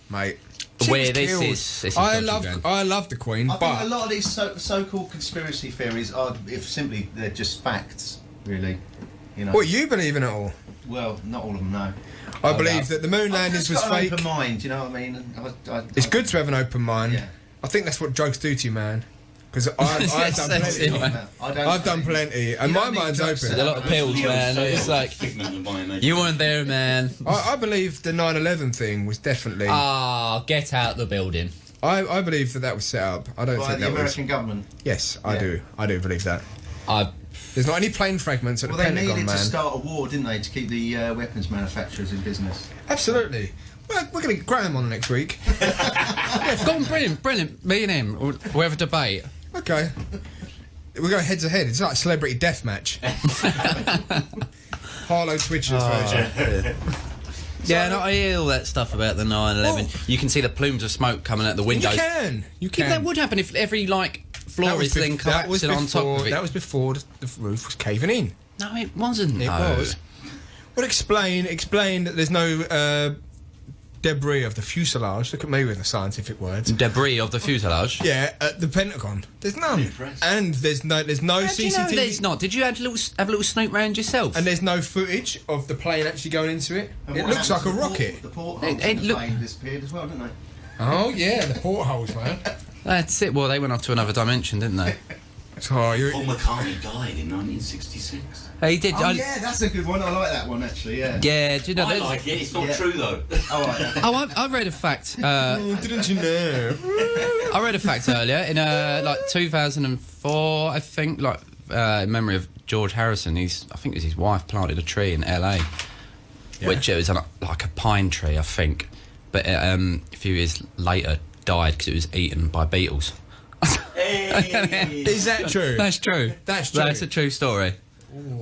mate. She where was this killed. is I love the Queen, I but think a lot of these so-called conspiracy theories are, if simply they're just facts, really. What, you believe in it all? Well, not all of them, no. I believe that the moon landings was I've just got fake. an open mind, you know what I mean? It's good to have an open mind. Yeah. I think that's what drugs do to you, man. Because I've done That's plenty. it, man. I've done plenty, and You my don't need mind's drugs open. to A lot of pills, man. It's like figment of my imagination. you weren't there, man. I believe the 9/11 thing was definitely. Ah, get out the building. I believe that was set up. I don't by think the that American was. government. Yes, I do. I do believe that. I There's not any plane fragments at Well, the they Pentagon, needed man. to start a war, didn't they, to keep the weapons manufacturers in business? Absolutely. Well, we're going to get Graham on next week. go on, brilliant. Me and him, we'll have a debate. Okay. We go head to head. It's like a celebrity death match. Harlow Twitcher's version. Yeah, no, I hear all that stuff about the 9/11. Well- You can see the plumes of smoke coming out the windows. You can. Yeah, that would happen if every floor is then collapsing on top of it. That was before the roof was caving in. No, it wasn't. It no. was. Well, explain that there's no debris of the fuselage. Look at me with the scientific words. Debris of the fuselage. Yeah, at the Pentagon. There's none. And there's no How do CCTV. you know there's not? Did you have a little snoop round yourself? And there's no footage of the plane actually going into it. And It what looks like a happened to rocket. The portholes It in the look- plane disappeared as well, didn't they? Oh yeah, the portholes, man. That's it. Well, they went off to another dimension, didn't they? Oh, you're. Paul McCartney died in 1966. He did. Oh, yeah, that's a good one. I like that one, actually, yeah. Yeah, do you know? I there's- like it. It's not Yeah. true though. Oh, right. Oh, I read a fact. Didn't you know? I read a fact earlier in like 2004, I think, like in memory of George Harrison. I think it was his wife planted a tree in LA, which it was like a pine tree, I think. But a few years later, died because it was eaten by beetles. Hey. Is that true? That's true. That's true. That's a true story.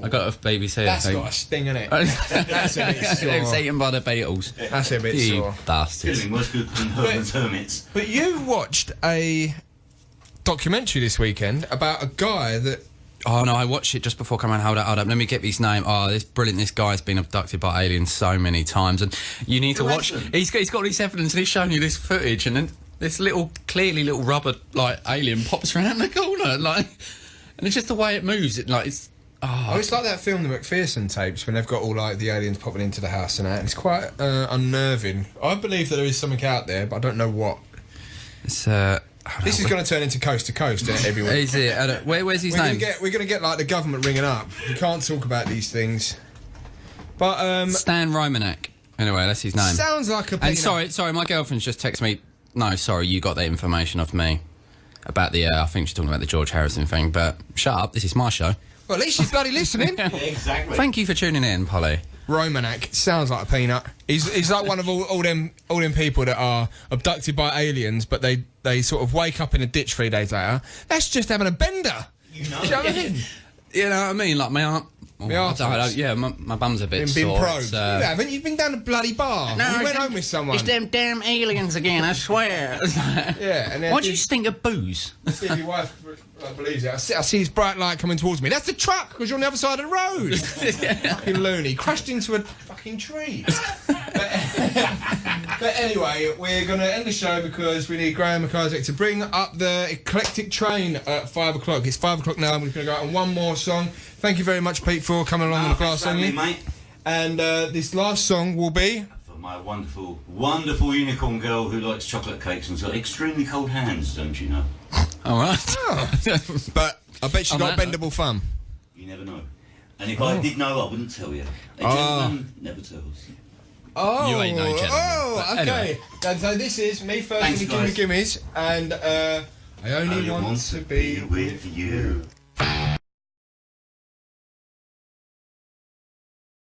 I got it off BBC. That's I think. got a sting in it. That's a bit It was sore. eaten by the beetles. That's a bit You sore. bastards. Feeling was good than Herman's Hermits. But you watched a documentary this weekend about a guy that Oh no, I watched it just before coming. Hold up. Let me get his name. Oh, this brilliant. This guy's been abducted by aliens so many times, and you need to watch. He's got this evidence, and he's showing you this footage, and then this clearly little rubber like alien pops around the corner, like, and it's just the way it moves. It like it's. Oh, it's like that film, the McPherson tapes, when they've got all like the aliens popping into the house and that. And it's quite unnerving. I believe that there is something out there, but I don't know what. It's This is going to turn into Coast to Coast, everyone. Is it? Where's his name? We're going to get like the government ringing up. You can't talk about these things. But Stan Romanek. Anyway, that's his name. Sounds like a. And sorry, my girlfriend's just texted me. No, sorry, you got that information off me about the. I think she's talking about the George Harrison thing. But shut up. This is my show. Well, at least she's bloody listening. Yeah, exactly. Thank you for tuning in, Polly. Romanek sounds like a peanut. He's like one of all them people that are abducted by aliens, but they sort of wake up in a ditch 3 days later. That's just having a bender. You know, Do you know what I mean? You know what I mean? Like my aunt. My bum's a bit sore. Probed. You haven't. You've been down the bloody bar. No, you went home with someone. It's them damn aliens again. I swear. Yeah. And why do you stink of booze? See if your wife believes it. I see his bright light coming towards me. That's the truck, because you're on the other side of the road. Fucking loony. Crashed into a fucking tree. But anyway, we're going to end the show because we need Graham McIsaac to bring up the eclectic train at 5 o'clock. It's 5 o'clock now, and we're going to go out on one more song. Thank you very much, Pete, for coming along on the class only. Mate. And this last song will be... For my wonderful, wonderful unicorn girl who likes chocolate cakes and's got extremely cold hands, don't you know? All right. Oh. But I bet she got bendable thumb. You never know. And if I did know, I wouldn't tell you. A gentleman never tells. Oh, You ain't no gentleman. Oh, But okay. anyway. And so this is me first Thanks, in the guys. Gimmes, and I only want to be with you.